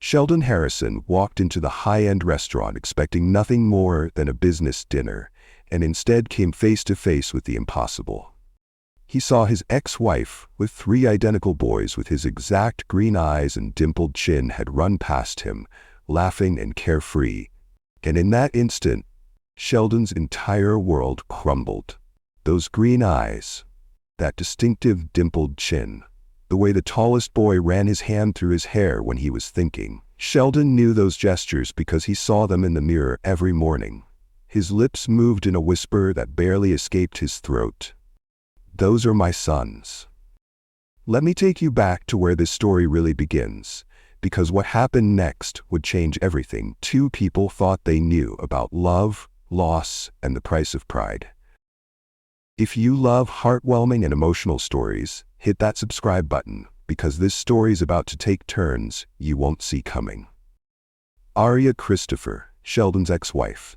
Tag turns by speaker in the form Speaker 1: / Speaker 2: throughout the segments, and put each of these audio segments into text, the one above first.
Speaker 1: Sheldon Harrison walked into the high-end restaurant expecting nothing more than a business dinner, and instead came face to face with the impossible. He saw his ex-wife, with 3 identical boys with his exact green eyes and dimpled chin, had run past him, laughing and carefree. And in that instant, Sheldon's entire world crumbled. Those green eyes, that distinctive dimpled chin, the way the tallest boy ran his hand through his hair when he was thinking. Sheldon knew those gestures because he saw them in the mirror every morning. His lips moved in a whisper that barely escaped his throat. "Those are my sons." Let me take you back to where this story really begins, because what happened next would change everything 2 people thought they knew about love, loss, and the price of pride. If you love heartwarming and emotional stories, hit that subscribe button, because this story's about to take turns you won't see coming. Aria Christopher, Sheldon's ex-wife.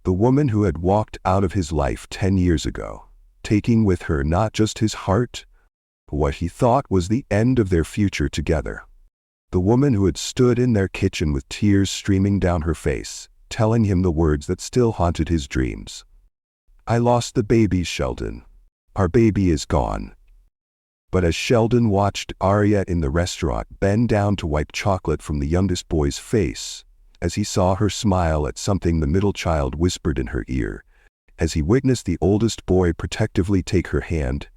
Speaker 1: The woman who had walked out of his life 10 years ago, taking with her not just his heart, but what he thought was the end of their future together. The woman who had stood in their kitchen with tears streaming down her face, telling him the words that still haunted his dreams. "I lost the baby, Sheldon. Our baby is gone." But as Sheldon watched Aria in the restaurant bend down to wipe chocolate from the youngest boy's face, as he saw her smile at something the middle child whispered in her ear, as he witnessed the oldest boy protectively take her hand,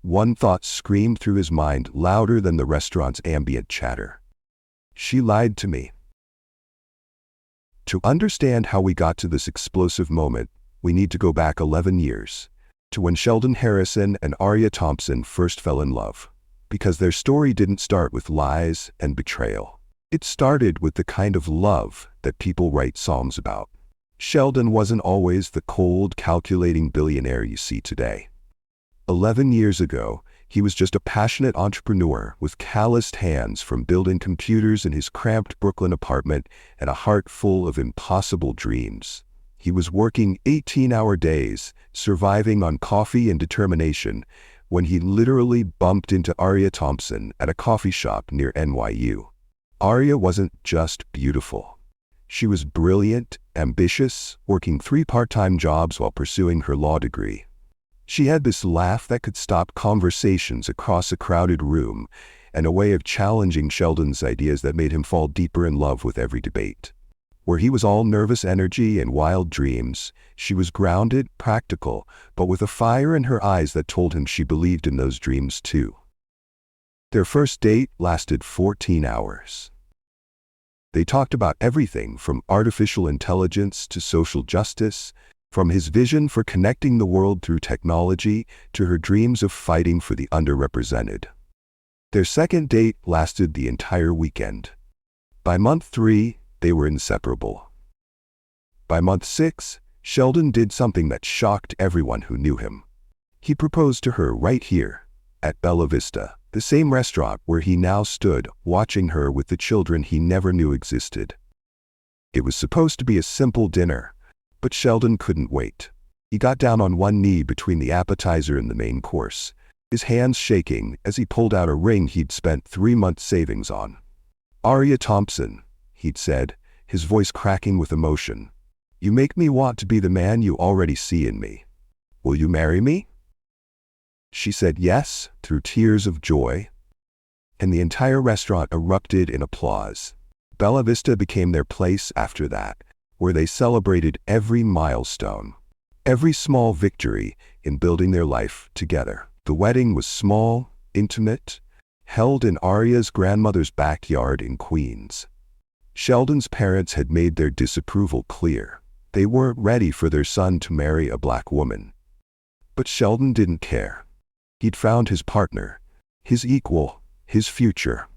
Speaker 1: one thought screamed through his mind louder than the restaurant's ambient chatter. "She lied to me." To understand how we got to this explosive moment, we need to go back 11 years, to when Sheldon Harrison and Aria Thompson first fell in love. Because their story didn't start with lies and betrayal. It started with the kind of love that people write songs about. Sheldon wasn't always the cold, calculating billionaire you see today. 11 years ago, he was just a passionate entrepreneur with calloused hands from building computers in his cramped Brooklyn apartment and a heart full of impossible dreams. He was working 18-hour days, surviving on coffee and determination, when he literally bumped into Aria Thompson at a coffee shop near NYU. Aria wasn't just beautiful. She was brilliant, ambitious, working 3 part-time jobs while pursuing her law degree. She had this laugh that could stop conversations across a crowded room, and a way of challenging Sheldon's ideas that made him fall deeper in love with every debate. Where he was all nervous energy and wild dreams, she was grounded, practical, but with a fire in her eyes that told him she believed in those dreams too. Their first date lasted 14 hours. They talked about everything from artificial intelligence to social justice, from his vision for connecting the world through technology to her dreams of fighting for the underrepresented. Their second date lasted the entire weekend. By month 3, they were inseparable. By month 6, Sheldon did something that shocked everyone who knew him. He proposed to her right here, at Bella Vista, the same restaurant where he now stood, watching her with the children he never knew existed. It was supposed to be a simple dinner, but Sheldon couldn't wait. He got down on one knee between the appetizer and the main course, his hands shaking as he pulled out a ring he'd spent 3 months' savings on. "Aria Thompson," he'd said, his voice cracking with emotion, "you make me want to be the man you already see in me. Will you marry me?" She said yes, through tears of joy, and the entire restaurant erupted in applause. Bella Vista became their place after that, where they celebrated every milestone, every small victory in building their life together. The wedding was small, intimate, held in Aria's grandmother's backyard in Queens. Sheldon's parents had made their disapproval clear. They weren't ready for their son to marry a black woman. But Sheldon didn't care. He'd found his partner, his equal, his future.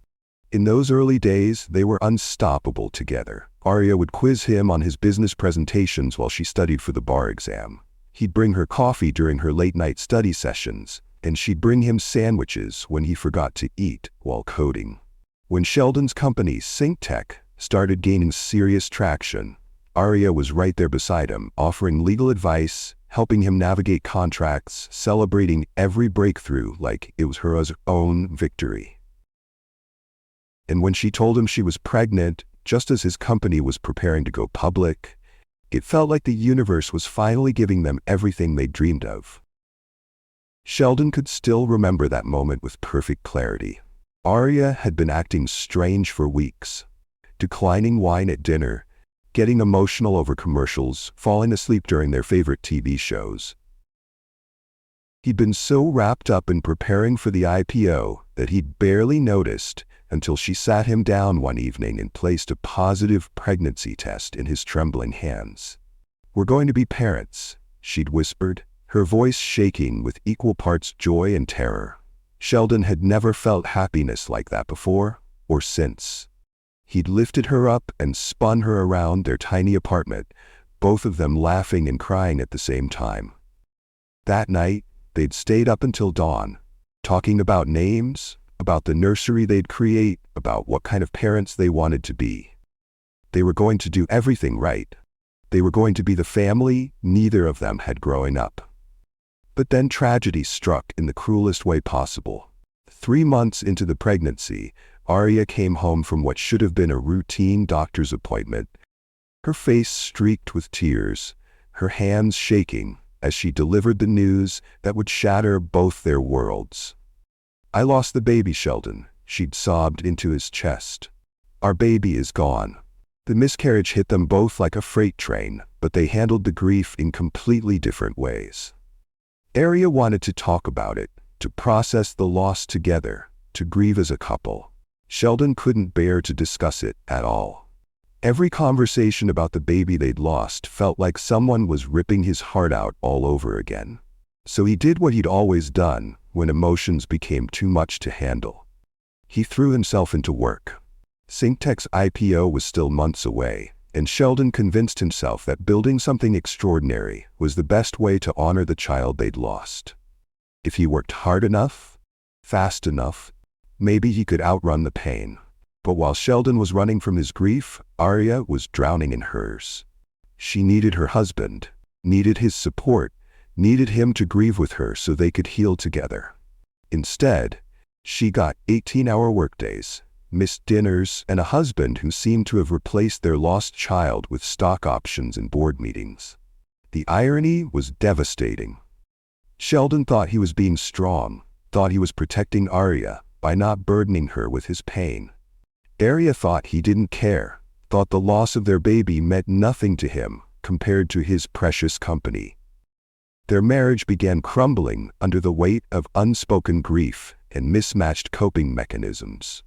Speaker 1: In those early days, they were unstoppable together. Aria would quiz him on his business presentations while she studied for the bar exam. He'd bring her coffee during her late-night study sessions, and she'd bring him sandwiches when he forgot to eat while coding. When Sheldon's company, SyncTech, started gaining serious traction, Aria was right there beside him, offering legal advice, helping him navigate contracts, celebrating every breakthrough like it was her own victory. And when she told him she was pregnant, just as his company was preparing to go public, it felt like the universe was finally giving them everything they dreamed of. Sheldon could still remember that moment with perfect clarity. Arya had been acting strange for weeks, declining wine at dinner, getting emotional over commercials, falling asleep during their favorite TV shows. He'd been so wrapped up in preparing for the IPO that he'd barely noticed until she sat him down one evening and placed a positive pregnancy test in his trembling hands. "We're going to be parents," she'd whispered, her voice shaking with equal parts joy and terror. Sheldon had never felt happiness like that before or since. He'd lifted her up and spun her around their tiny apartment, both of them laughing and crying at the same time. That night, they'd stayed up until dawn, talking about names, about the nursery they'd create, about what kind of parents they wanted to be. They were going to do everything right. They were going to be the family neither of them had growing up. But then tragedy struck in the cruelest way possible. 3 months into the pregnancy, Arya came home from what should have been a routine doctor's appointment, her face streaked with tears, her hands shaking as she delivered the news that would shatter both their worlds. "I lost the baby, Sheldon," she'd sobbed into his chest. "Our baby is gone." The miscarriage hit them both like a freight train, but they handled the grief in completely different ways. Arya wanted to talk about it, to process the loss together, to grieve as a couple. Sheldon couldn't bear to discuss it at all. Every conversation about the baby they'd lost felt like someone was ripping his heart out all over again. So he did what he'd always done when emotions became too much to handle. He threw himself into work. SyncTech's IPO was still months away, and Sheldon convinced himself that building something extraordinary was the best way to honor the child they'd lost. If he worked hard enough, fast enough, maybe he could outrun the pain. But while Sheldon was running from his grief, Arya was drowning in hers. She needed her husband, needed his support, needed him to grieve with her so they could heal together. Instead, she got 18-hour workdays, missed dinners, and a husband who seemed to have replaced their lost child with stock options and board meetings. The irony was devastating. Sheldon thought he was being strong, thought he was protecting Arya by not burdening her with his pain. Arya thought he didn't care, thought the loss of their baby meant nothing to him compared to his precious company. Their marriage began crumbling under the weight of unspoken grief and mismatched coping mechanisms.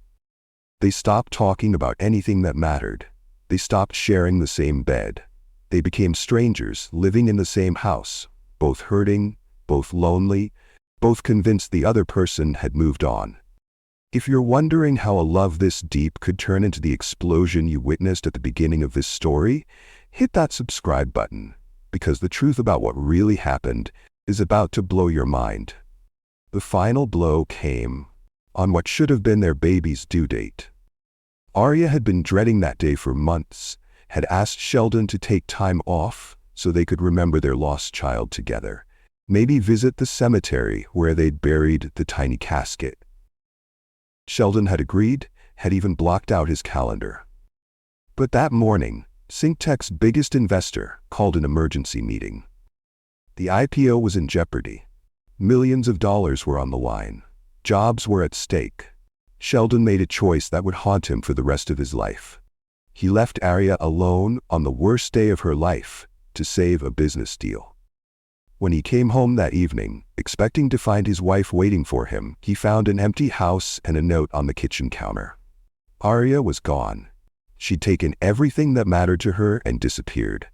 Speaker 1: They stopped talking about anything that mattered. They stopped sharing the same bed. They became strangers living in the same house, both hurting, both lonely, both convinced the other person had moved on. If you're wondering how a love this deep could turn into the explosion you witnessed at the beginning of this story, hit that subscribe button, because the truth about what really happened is about to blow your mind. The final blow came on what should have been their baby's due date. Arya had been dreading that day for months, had asked Sheldon to take time off so they could remember their lost child together, maybe visit the cemetery where they'd buried the tiny casket. Sheldon had agreed, had even blocked out his calendar. But that morning, SyncTech's biggest investor called an emergency meeting. The IPO was in jeopardy. Millions of dollars were on the line. Jobs were at stake. Sheldon made a choice that would haunt him for the rest of his life. He left Arya alone on the worst day of her life to save a business deal. When he came home that evening, expecting to find his wife waiting for him, he found an empty house and a note on the kitchen counter. Arya was gone. She'd taken everything that mattered to her and disappeared,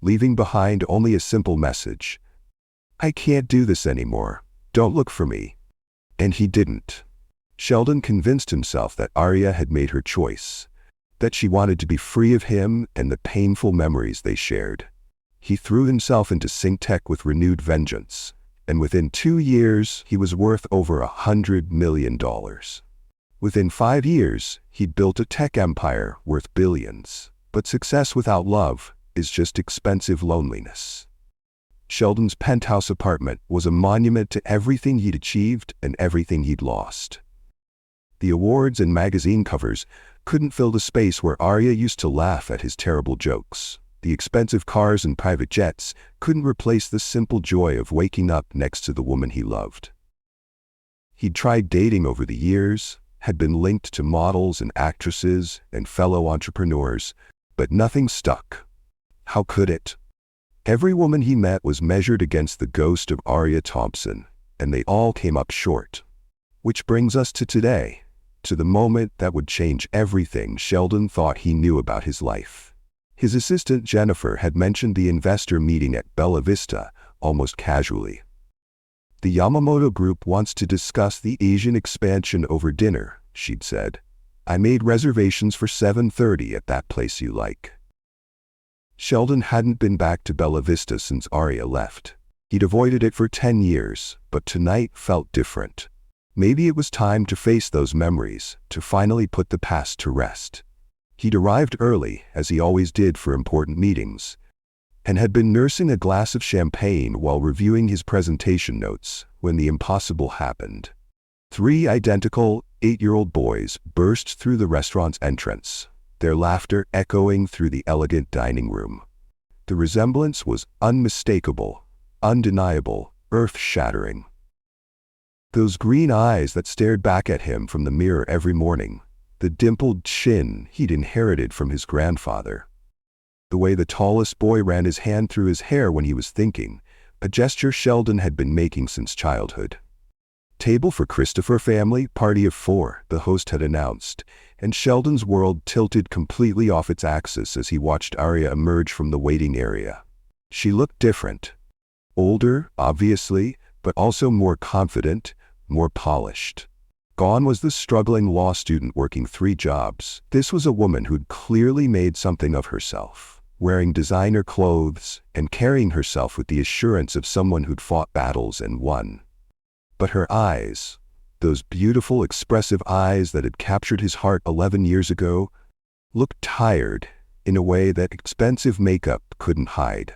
Speaker 1: leaving behind only a simple message. "I can't do this anymore. Don't look for me." And he didn't. Sheldon convinced himself that Arya had made her choice, that she wanted to be free of him and the painful memories they shared. He threw himself into SyncTech with renewed vengeance, and within 2 years, he was worth over $100 million. Within 5 years, he'd built a tech empire worth billions. But success without love is just expensive loneliness. Sheldon's penthouse apartment was a monument to everything he'd achieved and everything he'd lost. The awards and magazine covers couldn't fill the space where Arya used to laugh at his terrible jokes. The expensive cars and private jets couldn't replace the simple joy of waking up next to the woman he loved. He'd tried dating over the years, had been linked to models and actresses and fellow entrepreneurs, but nothing stuck. How could it? Every woman he met was measured against the ghost of Arya Thompson, and they all came up short. Which brings us to today, to the moment that would change everything Sheldon thought he knew about his life. His assistant Jennifer had mentioned the investor meeting at Bella Vista, almost casually. "The Yamamoto Group wants to discuss the Asian expansion over dinner," she'd said. "I made reservations for 7:30 at that place you like." Sheldon hadn't been back to Bella Vista since Arya left. He'd avoided it for 10 years, but tonight felt different. Maybe it was time to face those memories, to finally put the past to rest. He'd arrived early, as he always did for important meetings, and had been nursing a glass of champagne while reviewing his presentation notes when the impossible happened. 3 identical 8-year-old boys burst through the restaurant's entrance, their laughter echoing through the elegant dining room. The resemblance was unmistakable, undeniable, earth-shattering. Those green eyes that stared back at him from the mirror every morning, the dimpled chin he'd inherited from his grandfather. The way the tallest boy ran his hand through his hair when he was thinking, a gesture Sheldon had been making since childhood. "Table for Christopher family, party of 4, the host had announced, and Sheldon's world tilted completely off its axis as he watched Arya emerge from the waiting area. She looked different. Older, obviously, but also more confident, more polished. Gone was the struggling law student working 3 jobs. This was a woman who'd clearly made something of herself, wearing designer clothes and carrying herself with the assurance of someone who'd fought battles and won. But her eyes, those beautiful, expressive eyes that had captured his heart 11 years ago, looked tired in a way that expensive makeup couldn't hide.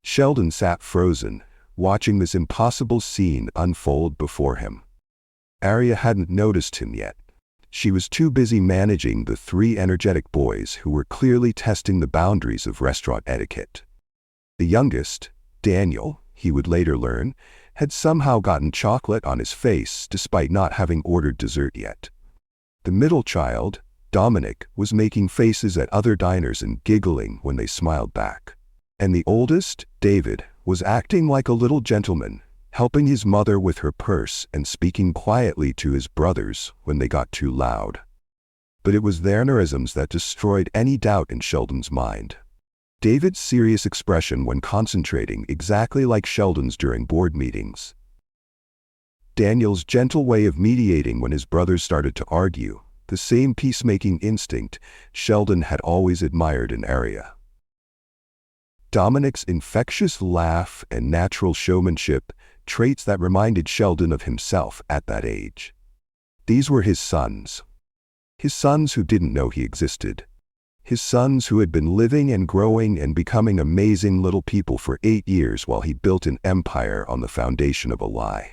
Speaker 1: Sheldon sat frozen, watching this impossible scene unfold before him. Arya hadn't noticed him yet. She was too busy managing the 3 energetic boys who were clearly testing the boundaries of restaurant etiquette. The youngest, Daniel, he would later learn, had somehow gotten chocolate on his face despite not having ordered dessert yet. The middle child, Dominic, was making faces at other diners and giggling when they smiled back. And the oldest, David, was acting like a little gentleman, helping his mother with her purse and speaking quietly to his brothers when they got too loud. But it was their mannerisms that destroyed any doubt in Sheldon's mind. David's serious expression when concentrating, exactly like Sheldon's during board meetings. Daniel's gentle way of mediating when his brothers started to argue, the same peacemaking instinct Sheldon had always admired in Arya. Dominic's infectious laugh and natural showmanship, traits that reminded Sheldon of himself at that age. These were his sons. His sons who didn't know he existed. His sons who had been living and growing and becoming amazing little people for 8 years while he built an empire on the foundation of a lie.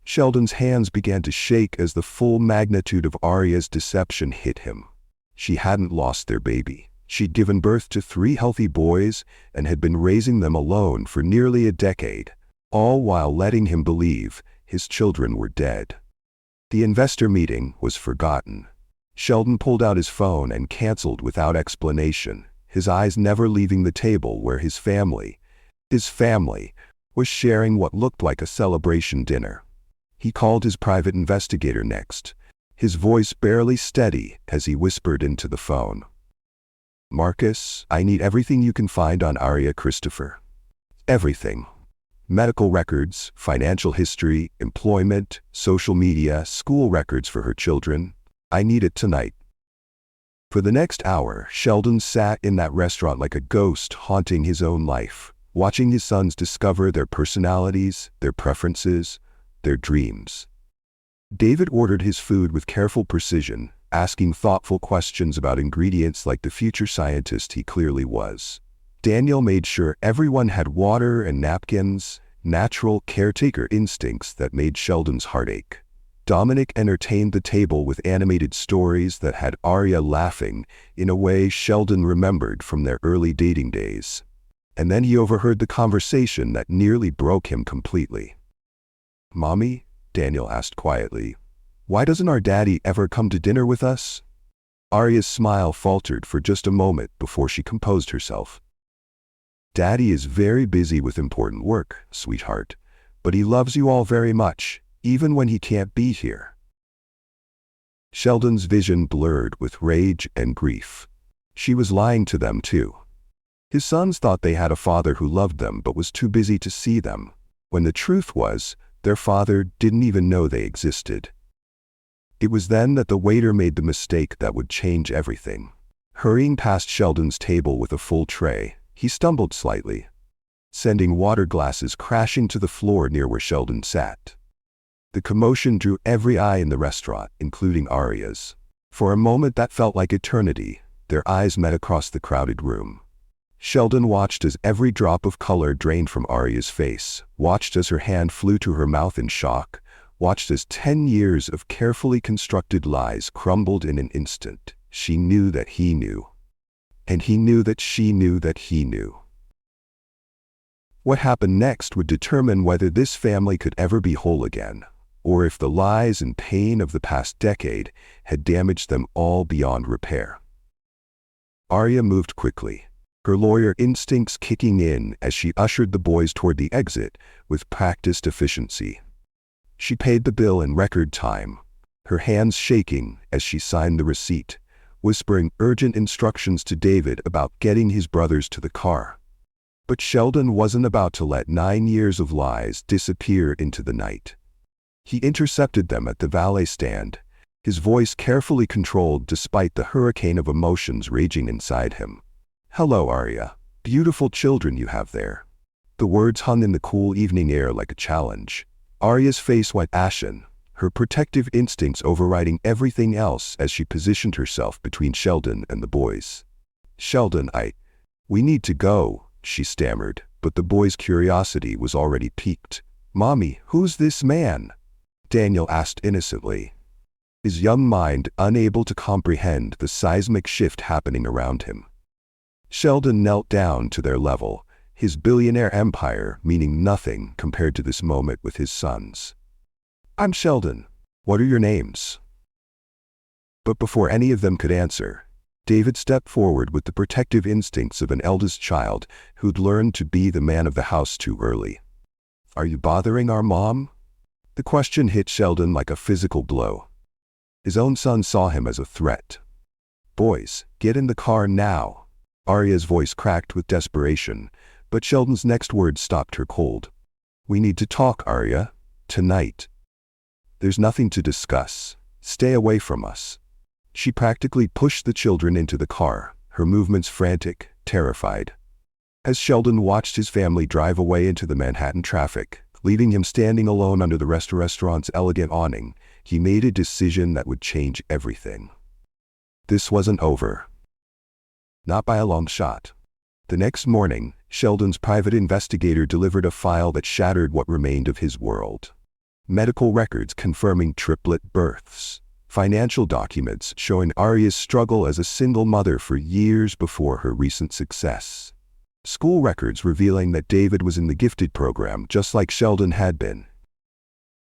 Speaker 1: Sheldon's hands began to shake as the full magnitude of Arya's deception hit him. She hadn't lost their baby. She'd given birth to 3 healthy boys and had been raising them alone for nearly a decade, all while letting him believe his children were dead. The investor meeting was forgotten. Sheldon pulled out his phone and canceled without explanation, his eyes never leaving the table where his family, was sharing what looked like a celebration dinner. He called his private investigator next, his voice barely steady as he whispered into the phone. "Marcus, I need everything you can find on Arya Christopher. Everything. Medical records, financial history, employment, social media, school records for her children. I need it tonight." For the next hour, Sheldon sat in that restaurant like a ghost haunting his own life, watching his sons discover their personalities, their preferences, their dreams. David ordered his food with careful precision, asking thoughtful questions about ingredients like the future scientist he clearly was. Daniel made sure everyone had water and napkins, natural caretaker instincts that made Sheldon's heart ache. Dominic entertained the table with animated stories that had Arya laughing in a way Sheldon remembered from their early dating days. And then he overheard the conversation that nearly broke him completely. "Mommy?" Daniel asked quietly. "Why doesn't our daddy ever come to dinner with us?" Arya's smile faltered for just a moment before she composed herself. "Daddy is very busy with important work, sweetheart, but he loves you all very much, even when he can't be here." Sheldon's vision blurred with rage and grief. She was lying to them too. His sons thought they had a father who loved them but was too busy to see them, when the truth was, their father didn't even know they existed. It was then that the waiter made the mistake that would change everything. Hurrying past Sheldon's table with a full tray, he stumbled slightly, sending water glasses crashing to the floor near where Sheldon sat. The commotion drew every eye in the restaurant, including Arya's. For a moment that felt like eternity, their eyes met across the crowded room. Sheldon watched as every drop of color drained from Arya's face, watched as her hand flew to her mouth in shock, watched as 10 years of carefully constructed lies crumbled in an instant. She knew that he knew. And he knew that she knew that he knew. What happened next would determine whether this family could ever be whole again, or if the lies and pain of the past decade had damaged them all beyond repair. Arya moved quickly, her lawyer instincts kicking in as she ushered the boys toward the exit with practiced efficiency. She paid the bill in record time, her hands shaking as she signed the receipt, whispering urgent instructions to David about getting his brothers to the car. But Sheldon wasn't about to let 9 years of lies disappear into the night. He intercepted them at the valet stand, his voice carefully controlled despite the hurricane of emotions raging inside him. "Hello, Arya. Beautiful children you have there." The words hung in the cool evening air like a challenge. Arya's face went ashen, her protective instincts overriding everything else as she positioned herself between Sheldon and the boys. "Sheldon, we need to go," she stammered, but the boy's curiosity was already piqued. "Mommy, who's this man?" Daniel asked innocently, his young mind unable to comprehend the seismic shift happening around him. Sheldon knelt down to their level, his billionaire empire meaning nothing compared to this moment with his sons. "I'm Sheldon. What are your names?" But before any of them could answer, David stepped forward with the protective instincts of an eldest child who'd learned to be the man of the house too early. "Are you bothering our mom?" The question hit Sheldon like a physical blow. His own son saw him as a threat. "Boys, get in the car now." Arya's voice cracked with desperation, but Sheldon's next words stopped her cold. "We need to talk, Arya. Tonight. There's nothing to discuss. Stay away from us." She practically pushed the children into the car, her movements frantic, terrified. As Sheldon watched his family drive away into the Manhattan traffic, leaving him standing alone under the restaurant's elegant awning, he made a decision that would change everything. This wasn't over. Not by a long shot. The next morning, Sheldon's private investigator delivered a file that shattered what remained of his world. Medical records confirming triplet births. Financial documents showing Arya's struggle as a single mother for years before her recent success. School records revealing that David was in the gifted program just like Sheldon had been.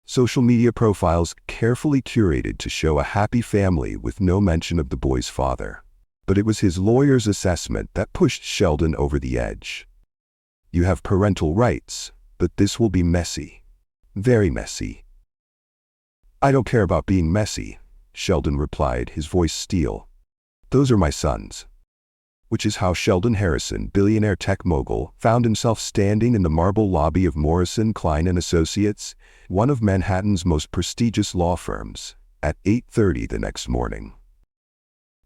Speaker 1: Social media profiles carefully curated to show a happy family with no mention of the boy's father. But it was his lawyer's assessment that pushed Sheldon over the edge. "You have parental rights, but this will be messy. Very messy." "I don't care about being messy," Sheldon replied, his voice steel. "Those are my sons." Which is how Sheldon Harrison, billionaire tech mogul, found himself standing in the marble lobby of Morrison, Klein & Associates, one of Manhattan's most prestigious law firms, at 8:30 the next morning.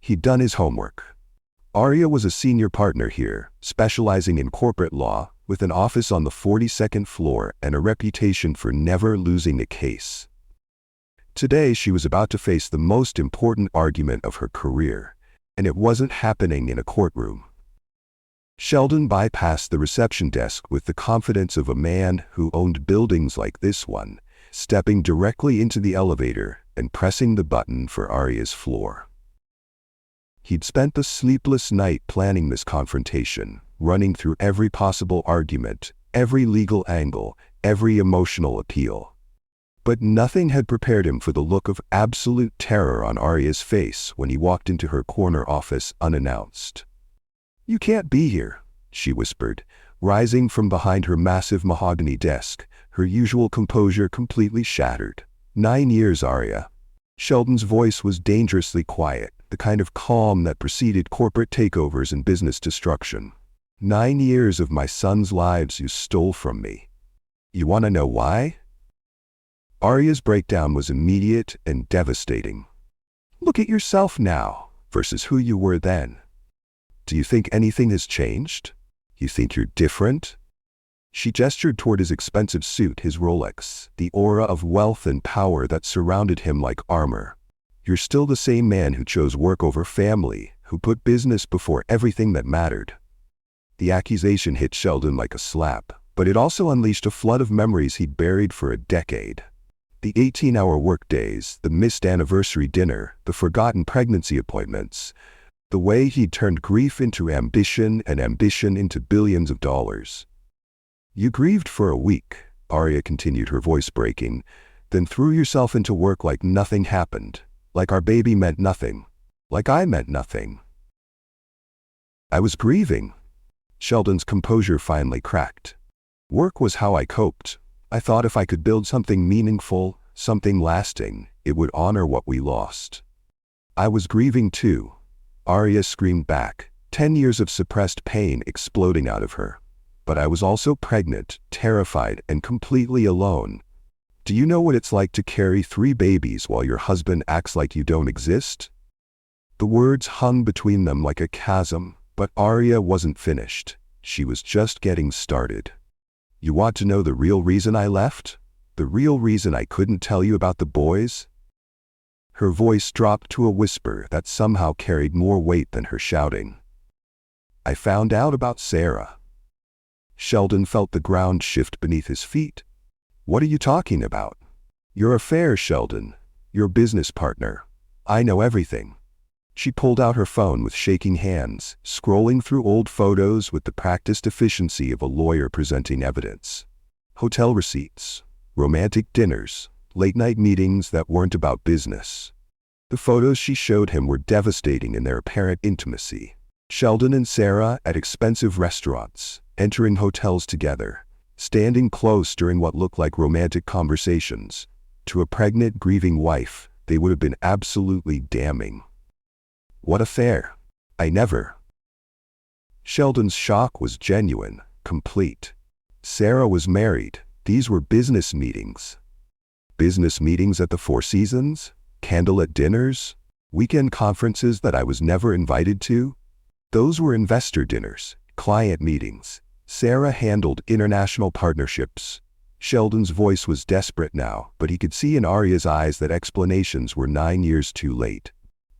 Speaker 1: He'd done his homework. Arya was a senior partner here, specializing in corporate law, with an office on the 42nd floor and a reputation for never losing a case. Today she was about to face the most important argument of her career, and it wasn't happening in a courtroom. Sheldon bypassed the reception desk with the confidence of a man who owned buildings like this one, stepping directly into the elevator and pressing the button for Arya's floor. He'd spent the sleepless night planning this confrontation, running through every possible argument, every legal angle, every emotional appeal. But nothing had prepared him for the look of absolute terror on Arya's face when he walked into her corner office unannounced. "You can't be here," she whispered, rising from behind her massive mahogany desk, her usual composure completely shattered. 9 years, Arya." Sheldon's voice was dangerously quiet, the kind of calm that preceded corporate takeovers and business destruction. 9 years of my son's lives you stole from me. You want to know why? Arya's breakdown was immediate and devastating. "Look at yourself now versus who you were then. Do you think anything has changed? You think you're different?" She gestured toward his expensive suit, his Rolex, the aura of wealth and power that surrounded him like armor. "You're still the same man who chose work over family, who put business before everything that mattered." The accusation hit Sheldon like a slap, but it also unleashed a flood of memories he'd buried for a decade. The 18-hour workdays, the missed anniversary dinner, the forgotten pregnancy appointments, the way he'd turned grief into ambition and ambition into billions of dollars. "You grieved for a week," Arya continued, her voice breaking, "then threw yourself into work like nothing happened, like our baby meant nothing, like I meant nothing." "I was grieving." Sheldon's composure finally cracked. "Work was how I coped. I thought if I could build something meaningful, something lasting, it would honor what we lost." "I was grieving too," Arya screamed back, 10 years of suppressed pain exploding out of her. "But I was also pregnant, terrified, and completely alone. Do you know what it's like to carry 3 babies while your husband acts like you don't exist?" The words hung between them like a chasm, but Arya wasn't finished. She was just getting started. "You want to know the real reason I left? The real reason I couldn't tell you about the boys?" Her voice dropped to a whisper that somehow carried more weight than her shouting. "I found out about Sarah." Sheldon felt the ground shift beneath his feet. "What are you talking about?" "Your affair, Sheldon. Your business partner. I know everything." She pulled out her phone with shaking hands, scrolling through old photos with the practiced efficiency of a lawyer presenting evidence. Hotel receipts, romantic dinners, late-night meetings that weren't about business. The photos she showed him were devastating in their apparent intimacy. Sheldon and Sarah at expensive restaurants, entering hotels together, standing close during what looked like romantic conversations. To a pregnant, grieving wife, they would have been absolutely damning. "What affair? I never." Sheldon's shock was genuine, complete. Sarah was married. These were business meetings. Business meetings at the Four Seasons? Candlelit dinners? Weekend conferences that I was never invited to? Those were investor dinners, client meetings. Sarah handled international partnerships. Sheldon's voice was desperate now, but he could see in Arya's eyes that explanations were 9 years too late.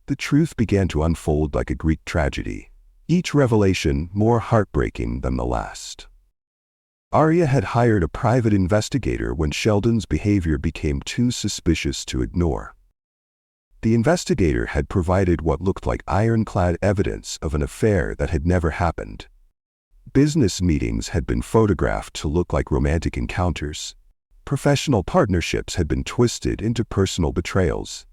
Speaker 1: The truth began to unfold like a Greek tragedy, each revelation more heartbreaking than the last. Arya had hired a private investigator when Sheldon's behavior became too suspicious to ignore. The investigator had provided what looked like ironclad evidence of an affair that had never happened. Business meetings had been photographed to look like romantic encounters. Professional partnerships had been twisted into personal betrayals.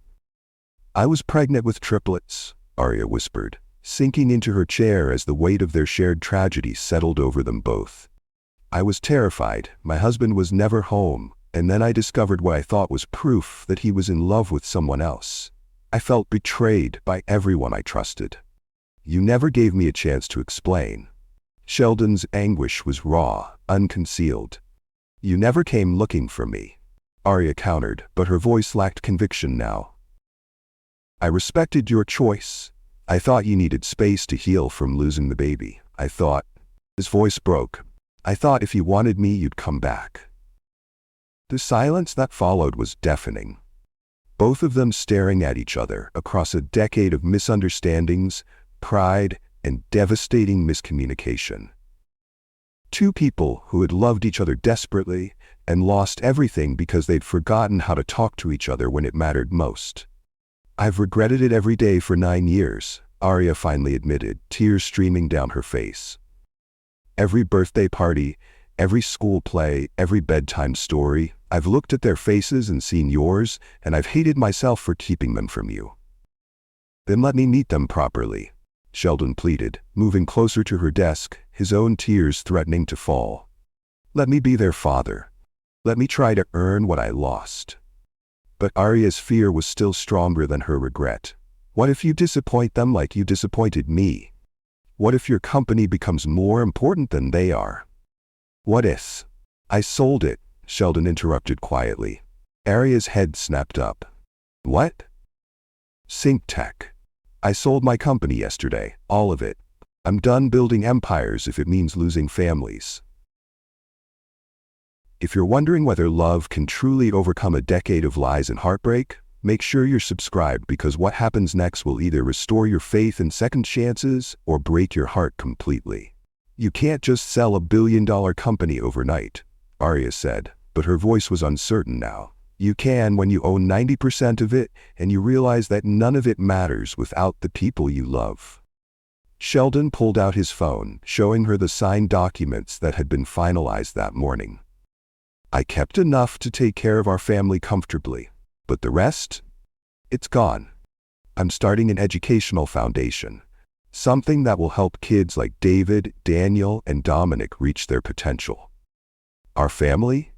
Speaker 1: "I was pregnant with triplets," Arya whispered, sinking into her chair as the weight of their shared tragedy settled over them both. "I was terrified. My husband was never home, and then I discovered what I thought was proof that he was in love with someone else. I felt betrayed by everyone I trusted. You never gave me a chance to explain." Sheldon's anguish was raw, unconcealed. "You never came looking for me," Arya countered, but her voice lacked conviction now. "I respected your choice. I thought you needed space to heal from losing the baby. I thought," his voice broke, "I thought if you wanted me, you'd come back." The silence that followed was deafening. Both of them staring at each other across a decade of misunderstandings, pride, and devastating miscommunication. Two people who had loved each other desperately and lost everything because they'd forgotten how to talk to each other when it mattered most. I've regretted it every day for 9 years, Arya finally admitted, tears streaming down her face. Every birthday party, every school play, every bedtime story, I've looked at their faces and seen yours, and I've hated myself for keeping them from you. Then let me meet them properly, Sheldon pleaded, moving closer to her desk, his own tears threatening to fall. Let me be their father. Let me try to earn what I lost. But Arya's fear was still stronger than her regret. What if you disappoint them like you disappointed me? What if your company becomes more important than they are? What if? I sold it, Sheldon interrupted quietly. Arya's head snapped up. What? Sync Tech. I sold my company yesterday, all of it. I'm done building empires if it means losing families. If you're wondering whether love can truly overcome a decade of lies and heartbreak, make sure you're subscribed, because what happens next will either restore your faith in second chances or break your heart completely. You can't just sell a billion-dollar company overnight, Arya said, but her voice was uncertain now. You can when you own 90% of it and you realize that none of it matters without the people you love. Sheldon pulled out his phone, showing her the signed documents that had been finalized that morning. I kept enough to take care of our family comfortably, but the rest? It's gone. I'm starting an educational foundation, something that will help kids like David, Daniel, and Dominic reach their potential. Our family?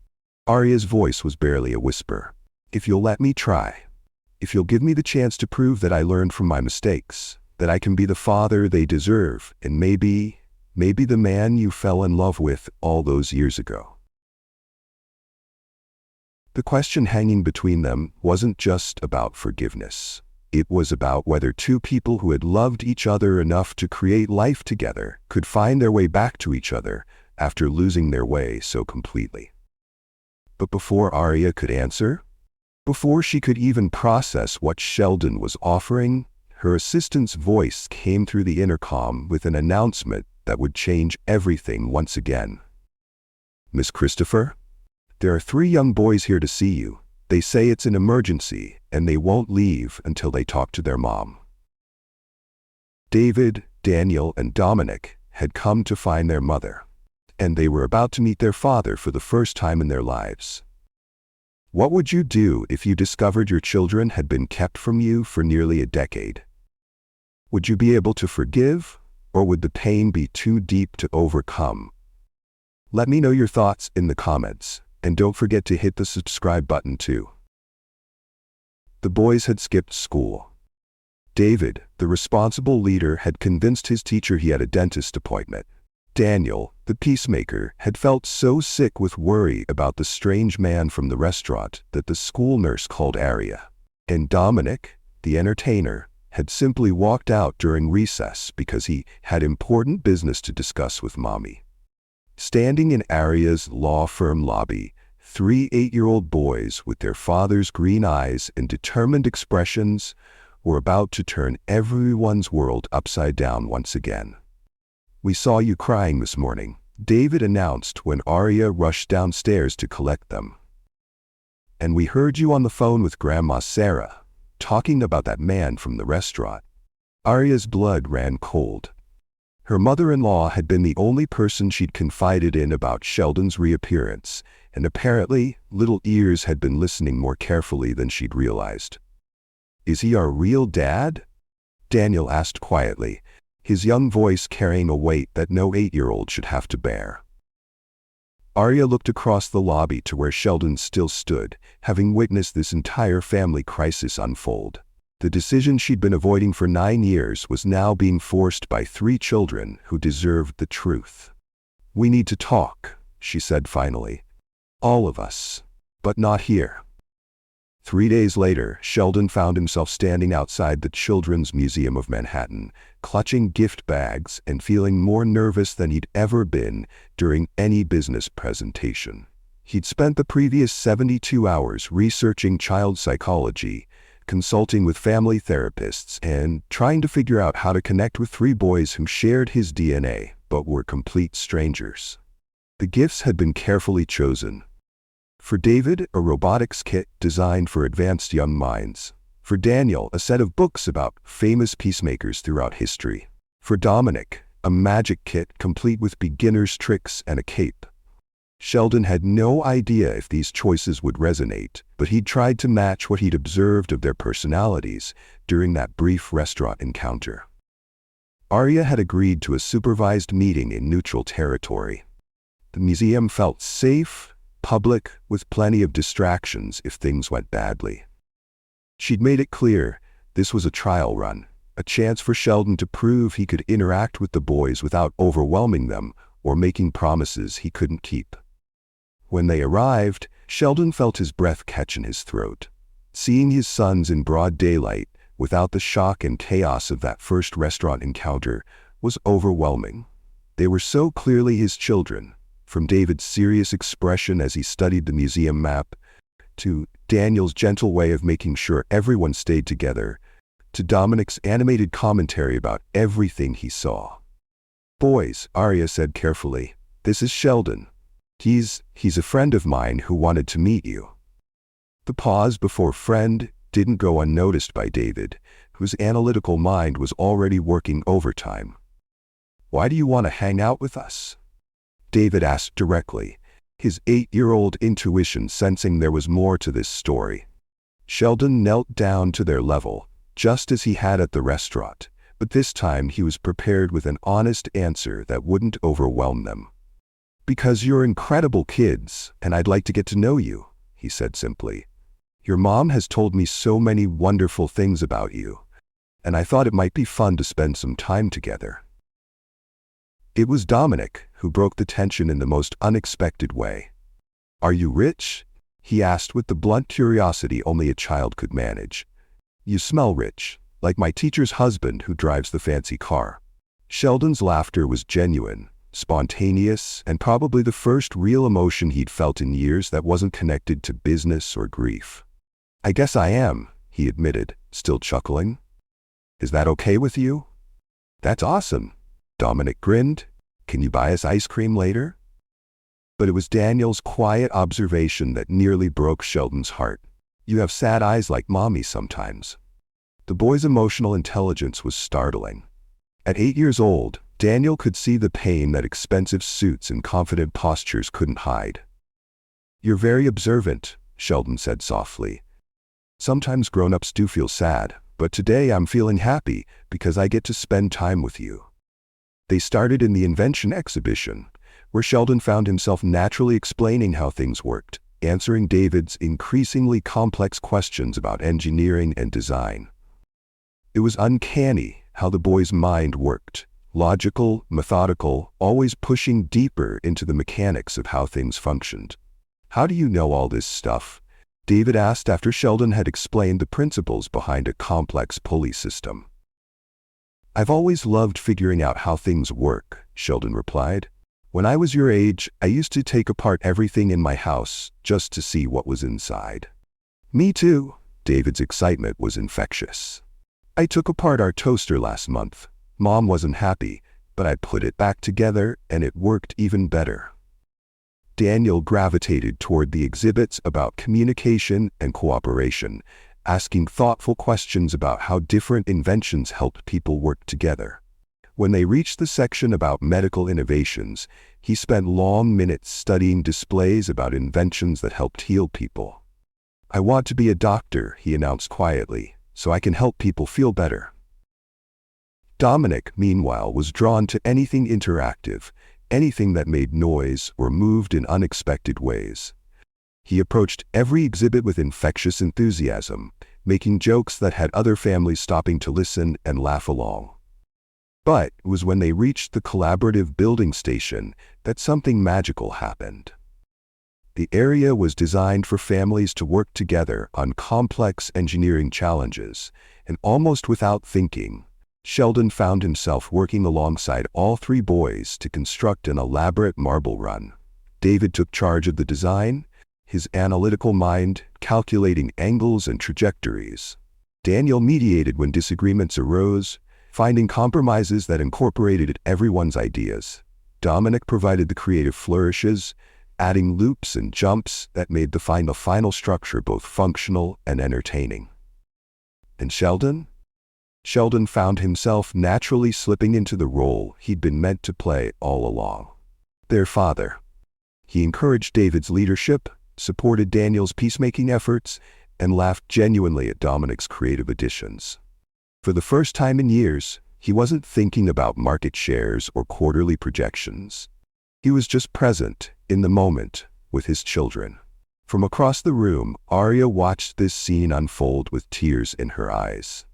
Speaker 1: Arya's voice was barely a whisper. If you'll let me try. If you'll give me the chance to prove that I learned from my mistakes, that I can be the father they deserve, and maybe the man you fell in love with all those years ago. The question hanging between them wasn't just about forgiveness. It was about whether two people who had loved each other enough to create life together could find their way back to each other after losing their way so completely. But before Arya could answer, before she could even process what Sheldon was offering, her assistant's voice came through the intercom with an announcement that would change everything once again. Miss Christopher? There are 3 young boys here to see you. They say it's an emergency, and they won't leave until they talk to their mom. David, Daniel, and Dominic had come to find their mother, and they were about to meet their father for the first time in their lives. What would you do if you discovered your children had been kept from you for nearly a decade? Would you be able to forgive, or would the pain be too deep to overcome? Let me know your thoughts in the comments. And don't forget to hit the subscribe button too. The boys had skipped school. David, the responsible leader, had convinced his teacher he had a dentist appointment. Daniel, the peacemaker, had felt so sick with worry about the strange man from the restaurant that the school nurse called Arya. And Dominic, the entertainer, had simply walked out during recess because he had important business to discuss with Mommy. Standing in Arya's law firm lobby, 3 8-year-old boys with their father's green eyes and determined expressions were about to turn everyone's world upside down once again. We saw you crying this morning, David announced when Arya rushed downstairs to collect them. And we heard you on the phone with Grandma Sarah, talking about that man from the restaurant. Arya's blood ran cold. Her mother-in-law had been the only person she'd confided in about Sheldon's reappearance, and apparently, little ears had been listening more carefully than she'd realized. Is he our real dad? Daniel asked quietly, his young voice carrying a weight that no 8-year-old should have to bear. Arya looked across the lobby to where Sheldon still stood, having witnessed this entire family crisis unfold. The decision she'd been avoiding for 9 years was now being forced by 3 children who deserved the truth. We need to talk, she said finally. All of us. But not here. 3 days later, Sheldon found himself standing outside the Children's Museum of Manhattan, clutching gift bags and feeling more nervous than he'd ever been during any business presentation. He'd spent the previous 72 hours researching child psychology, consulting with family therapists, and trying to figure out how to connect with 3 boys who shared his DNA but were complete strangers. The gifts had been carefully chosen. For David, a robotics kit designed for advanced young minds. For Daniel, a set of books about famous peacemakers throughout history. For Dominic, a magic kit complete with beginner's tricks and a cape. Sheldon had no idea if these choices would resonate, but he'd tried to match what he'd observed of their personalities during that brief restaurant encounter. Arya had agreed to a supervised meeting in neutral territory. The museum felt safe, public, with plenty of distractions if things went badly. She'd made it clear this was a trial run, a chance for Sheldon to prove he could interact with the boys without overwhelming them or making promises he couldn't keep. When they arrived, Sheldon felt his breath catch in his throat. Seeing his sons in broad daylight, without the shock and chaos of that first restaurant encounter, was overwhelming. They were so clearly his children, from David's serious expression as he studied the museum map, to Daniel's gentle way of making sure everyone stayed together, to Dominic's animated commentary about everything he saw. "Boys," Arya said carefully, "this is Sheldon. He's a friend of mine who wanted to meet you." The pause before friend didn't go unnoticed by David, whose analytical mind was already working overtime. "Why do you want to hang out with us?" David asked directly, his 8-year-old intuition sensing there was more to this story. Sheldon knelt down to their level, just as he had at the restaurant, but this time he was prepared with an honest answer that wouldn't overwhelm them. "Because you're incredible kids, and I'd like to get to know you," he said simply. "Your mom has told me so many wonderful things about you, and I thought it might be fun to spend some time together." It was Dominic who broke the tension in the most unexpected way. "Are you rich?" he asked with the blunt curiosity only a child could manage. "You smell rich, like my teacher's husband who drives the fancy car." Sheldon's laughter was genuine, spontaneous, and probably the first real emotion he'd felt in years that wasn't connected to business or grief. "I guess I am," he admitted, still chuckling. "Is that okay with you?" "That's awesome." Dominic grinned. "Can you buy us ice cream later?" But it was Daniel's quiet observation that nearly broke Sheldon's heart. "You have sad eyes like mommy sometimes." The boy's emotional intelligence was startling. At 8 years old, Daniel could see the pain that expensive suits and confident postures couldn't hide. "You're very observant," Sheldon said softly. "Sometimes grown-ups do feel sad, but today I'm feeling happy because I get to spend time with you." They started in the invention exhibition, where Sheldon found himself naturally explaining how things worked, answering David's increasingly complex questions about engineering and design. It was uncanny how the boy's mind worked. Logical, methodical, always pushing deeper into the mechanics of how things functioned. "How do you know all this stuff?" David asked after Sheldon had explained the principles behind a complex pulley system. "I've always loved figuring out how things work," Sheldon replied. "When I was your age, I used to take apart everything in my house just to see what was inside." "Me too." David's excitement was infectious. "I took apart our toaster last month. Mom wasn't happy, but I put it back together and it worked even better." Daniel gravitated toward the exhibits about communication and cooperation, asking thoughtful questions about how different inventions helped people work together. When they reached the section about medical innovations, he spent long minutes studying displays about inventions that helped heal people. "I want to be a doctor," he announced quietly, "so I can help people feel better." Dominic, meanwhile, was drawn to anything interactive, anything that made noise or moved in unexpected ways. He approached every exhibit with infectious enthusiasm, making jokes that had other families stopping to listen and laugh along. But it was when they reached the collaborative building station that something magical happened. The area was designed for families to work together on complex engineering challenges, and almost without thinking, Sheldon found himself working alongside all 3 boys to construct an elaborate marble run. David took charge of the design, his analytical mind calculating angles and trajectories. Daniel mediated when disagreements arose, finding compromises that incorporated everyone's ideas. Dominic provided the creative flourishes, adding loops and jumps that made the final structure both functional and entertaining. And Sheldon? Sheldon found himself naturally slipping into the role he'd been meant to play all along. Their father. He encouraged David's leadership, supported Daniel's peacemaking efforts, and laughed genuinely at Dominic's creative additions. For the first time in years, he wasn't thinking about market shares or quarterly projections. He was just present, in the moment, with his children. From across the room, Arya watched this scene unfold with tears in her eyes.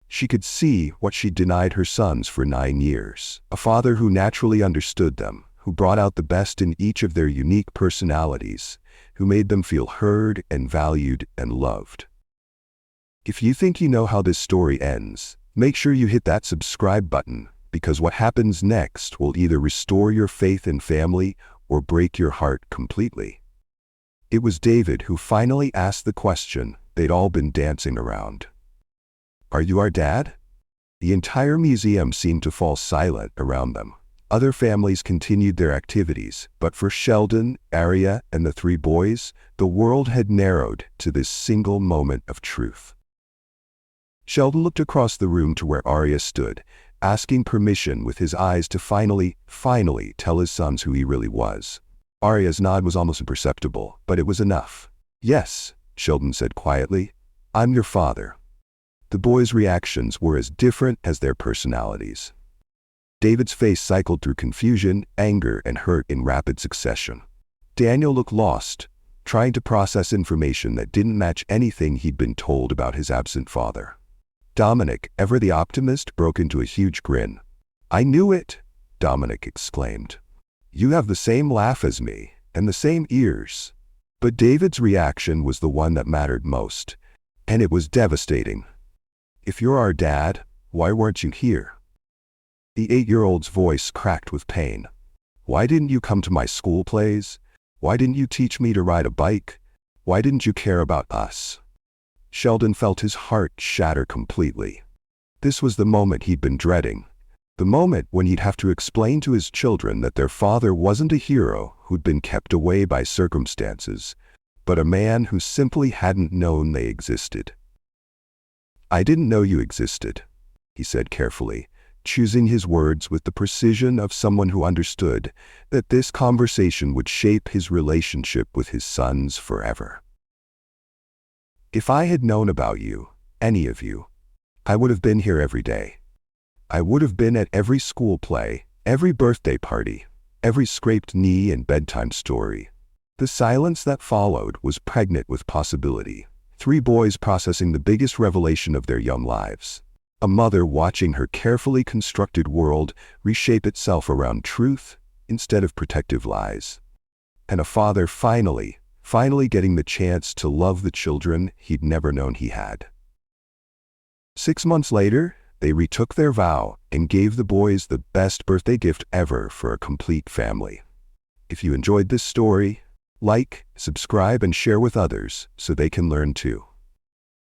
Speaker 1: She could see what she'd denied her sons for 9 years. A father who naturally understood them, who brought out the best in each of their unique personalities, who made them feel heard and valued and loved. If you think you know how this story ends, make sure you hit that subscribe button, because what happens next will either restore your faith in family or break your heart completely. It was David who finally asked the question they'd all been dancing around. "Are you our dad?" The entire museum seemed to fall silent around them. Other families continued their activities, but for Sheldon, Arya, and the 3 boys, the world had narrowed to this single moment of truth. Sheldon looked across the room to where Arya stood, asking permission with his eyes to finally tell his sons who he really was. Arya's nod was almost imperceptible, but it was enough. "Yes," Sheldon said quietly, "I'm your father." The boys' reactions were as different as their personalities. David's face cycled through confusion, anger, and hurt in rapid succession. Daniel looked lost, trying to process information that didn't match anything he'd been told about his absent father. Dominic, ever the optimist, broke into a huge grin. "I knew it," Dominic exclaimed. "You have the same laugh as me, and the same ears." But David's reaction was the one that mattered most, and it was devastating. "If you're our dad, why weren't you here?" The 8-year-old's voice cracked with pain. "Why didn't you come to my school plays? Why didn't you teach me to ride a bike? Why didn't you care about us?" Sheldon felt his heart shatter completely. This was the moment he'd been dreading. The moment when he'd have to explain to his children that their father wasn't a hero who'd been kept away by circumstances, but a man who simply hadn't known they existed. "I didn't know you existed," he said carefully, choosing his words with the precision of someone who understood that this conversation would shape his relationship with his sons forever. "If I had known about you, any of you, I would have been here every day. I would have been at every school play, every birthday party, every scraped knee and bedtime story." The silence that followed was pregnant with possibility. 3 boys processing the biggest revelation of their young lives. A mother watching her carefully constructed world reshape itself around truth instead of protective lies. And a father finally getting the chance to love the children he'd never known he had. 6 months later, they retook their vow and gave the boys the best birthday gift ever for a complete family. If you enjoyed this story, like, subscribe, and share with others so they can learn too.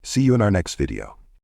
Speaker 1: See you in our next video.